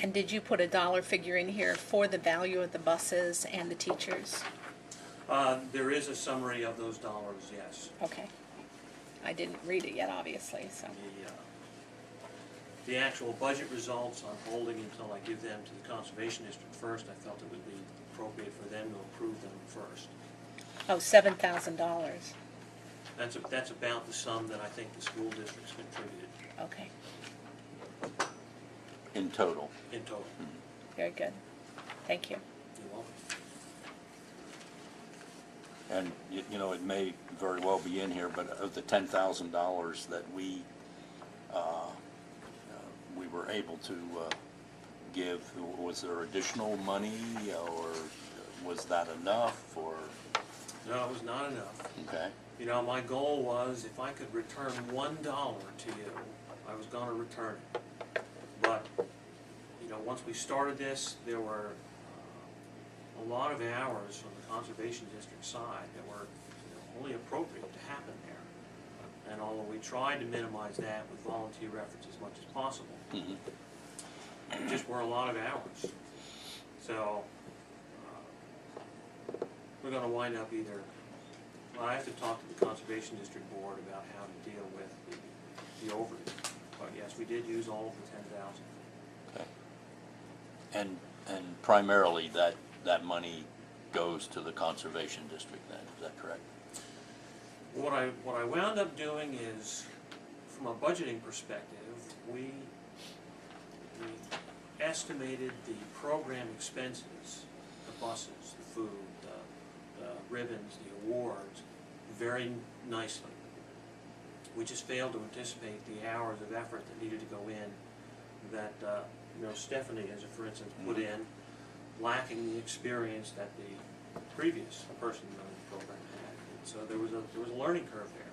And did you put a dollar figure in here for the value of the buses and the teachers? There is a summary of those dollars, yes. Okay. I didn't read it yet, obviously, so. The actual budget results, I'm holding until I give them to the Conservation District first. I felt it would be appropriate for them to approve them first. Oh, $7,000. That's about the sum that I think the school districts contributed Okay, In total. in total. very good. Thank you. You're welcome. And, you know, it may very well be in here, but of the $10,000 that we were able to give, was there additional money, or was that enough, or? No, it was not enough. Okay. You know, my goal was if I could return $1 to you, I was going to return it. But, you know, once we started this, there were a lot of hours from the Conservation District side that were only appropriate to happen there. And although we tried to minimize that with volunteer efforts as much as possible, there just were a lot of hours. So we're going to wind up either, well, I have to talk to the Conservation District Board about how to deal with the overage. But yes, we did use all of the $10,000. Okay. And primarily that money goes to the Conservation District then, is that correct? What I wound up doing is, from a budgeting perspective, we estimated the program expenses, the buses, the food, the ribbons, the awards, very nicely. We just failed to anticipate the hours of effort that needed to go in that, you know, Stephanie, as for instance, put in, lacking the experience that the previous person running the program had. And so there was a learning curve there.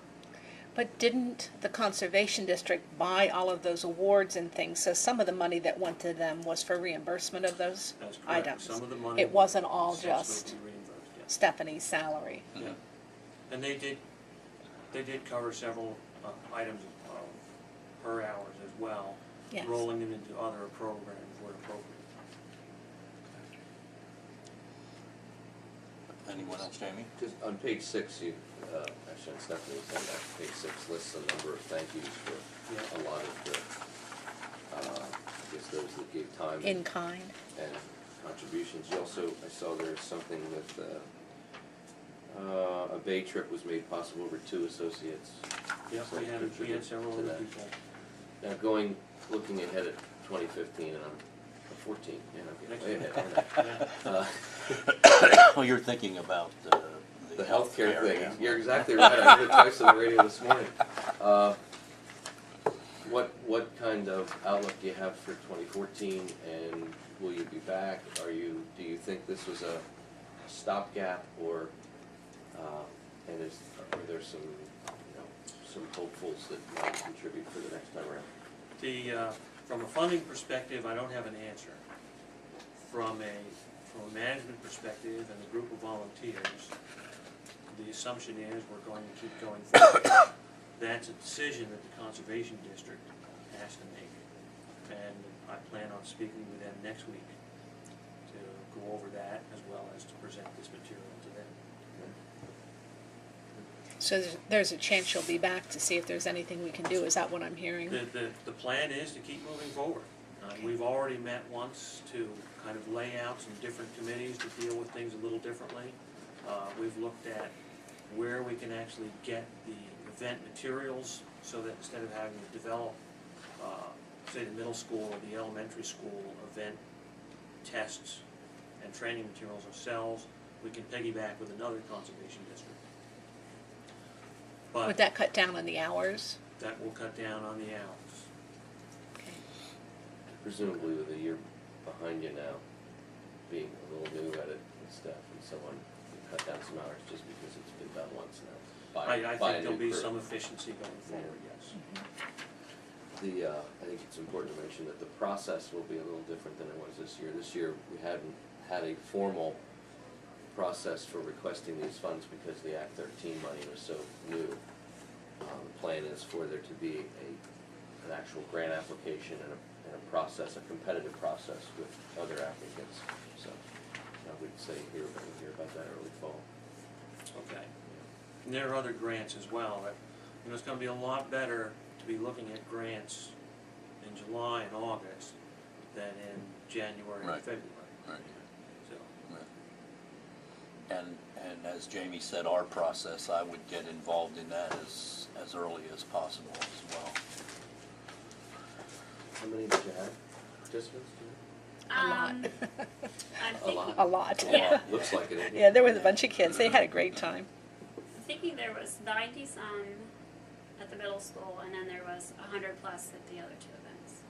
But didn't the Conservation District buy all of those awards and things? So some of the money that went to them was for reimbursement of those That's correct. items. Some of the money It wasn't all essentially just be reimbursed, yes. Stephanie's salary. Yeah. And they did cover several items of her hours as well, Yes. rolling them into other programs where appropriate. Anyone else, Jamie? Just on page 6, you, actually on Stephanie's handout, page 6 lists a number of thank yous for a lot of the, I guess those that gave time In kind. and contributions. You also, I saw there's something with a bay trip was made possible over 2 associates. Yes, So we had contribute several to other that. people. Now looking ahead at 2015, and I'm 14, you know, getting way Next ahead. Yeah. Well, you're thinking about The healthcare thing. yeah. You're exactly right. I heard it twice on the radio this morning. What kind of outlook do you have for 2014, and will you be back? Do you think this was a stopgap, or are there some hopefuls that might contribute for the next time around? From a funding perspective, I don't have an answer. From a management perspective and a group of volunteers, the assumption is we're going to keep going forward. That's a decision that the Conservation District has to make. And I plan on speaking with them next week to go over that as well as to present this material to them. So there's a chance you'll be back to see if there's anything we can do. Is that what I'm hearing? The plan is to keep moving forward. We've already met once to kind of lay out some different committees to deal with things a little differently. We've looked at where we can actually get the event materials so that instead of having to develop, say, the middle school or the elementary school event tests and training materials ourselves, we can piggyback with another conservation district. But Would that cut down on the hours? that will cut down on the hours. Okay. Presumably with a year behind you now, being a little new at it and stuff, and so on, you cut down some hours just because it's been done once now. I by a think there'll new be crew. some efficiency going forward, yes. I think it's important to mention that the process will be a little different than it was this year. This year, we hadn't had a formal process for requesting these funds because the Act 13 money was so new. The plan is for there to be an actual grant application and a process, a competitive process with other applicants. So I would say we'll hear about that early fall. Okay. And there are other grants as well. It's going to be a lot better to be looking at grants in July and August than in January and Right. February. Right. So, And as Jamie said, our process, I would get involved in that as early as possible as well. How many did you have participants? Do you A lot. I'm A thinking, lot. A lot. Yeah. know? Looks like it. Yeah, there was a bunch of kids. They had a great time. I'm thinking there was 90 some at the middle school, and then there was 100 plus at the other two events.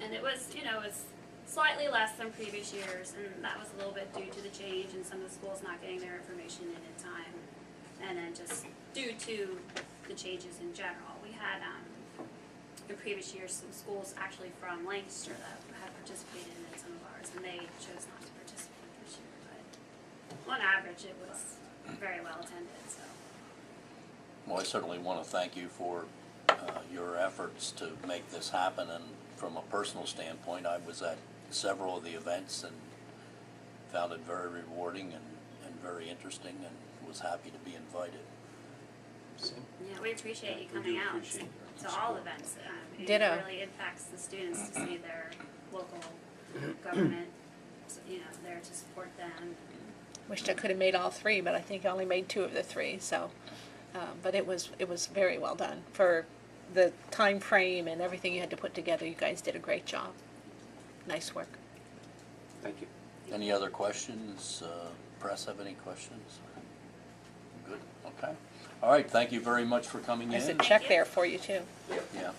And it was, it was slightly less than previous years, and that was a little bit due to the change and some of the schools not getting their information in time, and then just due to the changes in general. We had in previous years some schools actually from Lancaster that had participated in some of ours, and they chose not to participate this year. But on average, it was very well attended. So Well, I certainly want to thank you for your efforts to make this happen, and from a personal standpoint, I was at several of the events and found it very rewarding and very interesting, and was happy to be invited. yeah, we appreciate you we coming do out appreciate your to all support. events. It Ditto. really impacts the students to see their local government, there to support them. Wished I could have made all three, but I think I only made two of the three. So, but it was very well done for the time frame and everything you had to put together. You guys did a great job. Nice work. Thank you. Any other questions? Press have any questions? Good, okay. All right, thank you very much for coming in. There's a Thank check you. there for you too. Yep. Yeah.